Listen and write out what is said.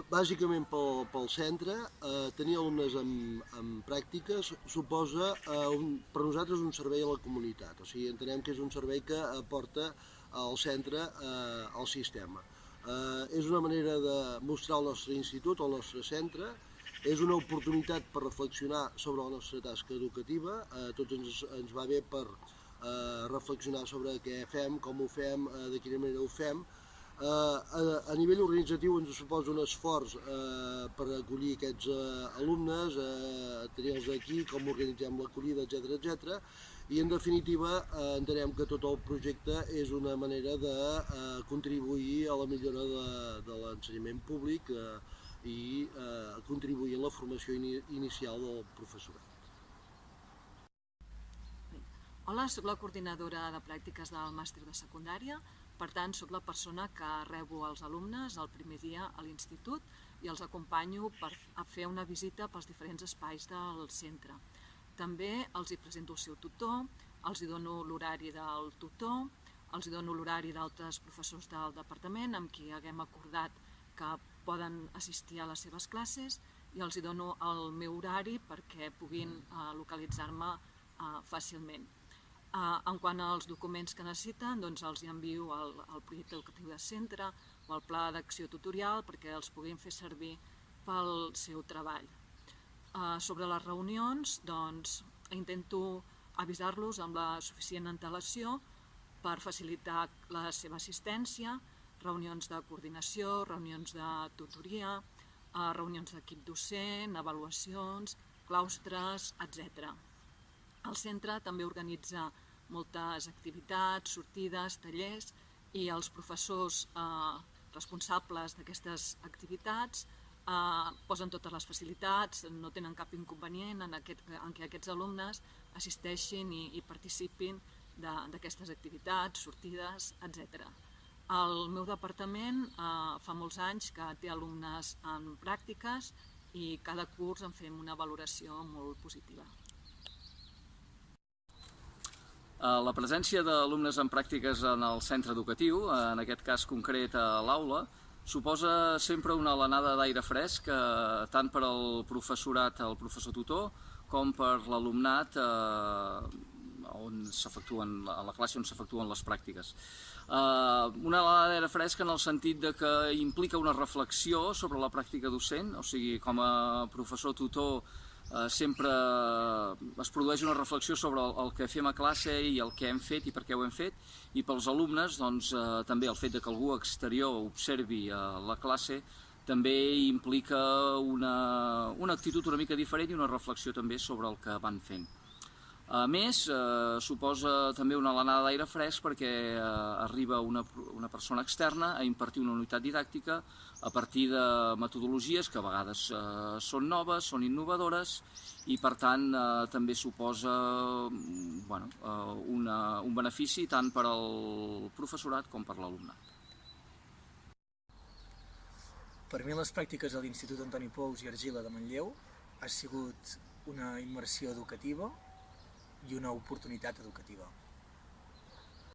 bàsicament pel centre, tenir alumnes en pràctiques suposa per nosaltres un servei a la comunitat, o sigui, entenem que és un servei que aporta al centre al sistema. És una manera de mostrar el nostre institut, el nostre centre, és una oportunitat per reflexionar sobre la nostra tasca educativa, a tots ens va bé per reflexionar sobre què fem, com ho fem, de quina manera ho fem. A nivell organitzatiu ens suposa un esforç per acollir aquests alumnes, tenir-los aquí, com organitzem l'acollida, etc. I en definitiva entenem que tot el projecte és una manera de contribuir a la millora de l'ensenyament públic i contribuir a la formació inicial del professorat. Hola, soc la coordinadora de pràctiques del màster de secundària. Per tant, soc la persona que rebo els alumnes el primer dia a l'institut i els acompanyo a fer una visita pels diferents espais del centre. També els hi presento el seu tutor, els hi dono l'horari del tutor, els hi dono l'horari d'altres professors del departament amb qui haguem acordat que poden assistir a les seves classes i els hi dono el meu horari perquè puguin localitzar-me fàcilment. En quant als documents que necessiten, doncs els envio al projecte educatiu de centre o al pla d'acció tutorial perquè els puguin fer servir pel seu treball. Sobre les reunions, doncs intento avisar-los amb la suficient antelació per facilitar la seva assistència, reunions de coordinació, reunions de tutoria, reunions d'equip docent, avaluacions, claustres, etc. El centre també organitza moltes activitats, sortides, tallers i els professors responsables d'aquestes activitats posen totes les facilitats, no tenen cap inconvenient en què aquests alumnes assisteixin i participin d'aquestes activitats, sortides, etc. El meu departament fa molts anys que té alumnes en pràctiques i cada curs en fem una valoració molt positiva. La presència d'alumnes en pràctiques en el centre educatiu, en aquest cas concret a l'aula, suposa sempre una alenada d'aire fresc tant per al professorat, el professor tutor, com per l'alumnat a la classe on s'efectuen les pràctiques. Una alenada d'aire fresc en el sentit que implica una reflexió sobre la pràctica docent, o sigui, com a professor tutor sempre es produeix una reflexió sobre el que fem a classe i el que hem fet i per què ho hem fet, i pels alumnes també el fet que algú exterior observi la classe també implica una actitud una mica diferent i una reflexió també sobre el que van fent. A més, suposa també una alenada d'aire fresc perquè arriba una persona externa a impartir una unitat didàctica a partir de metodologies que a vegades són noves, són innovadores i per tant també suposa un benefici tant per al professorat com per l'alumnat. Per mi les pràctiques a l'Institut Antoni Pous i Argila de Manlleu ha sigut una immersió educativa i una oportunitat educativa.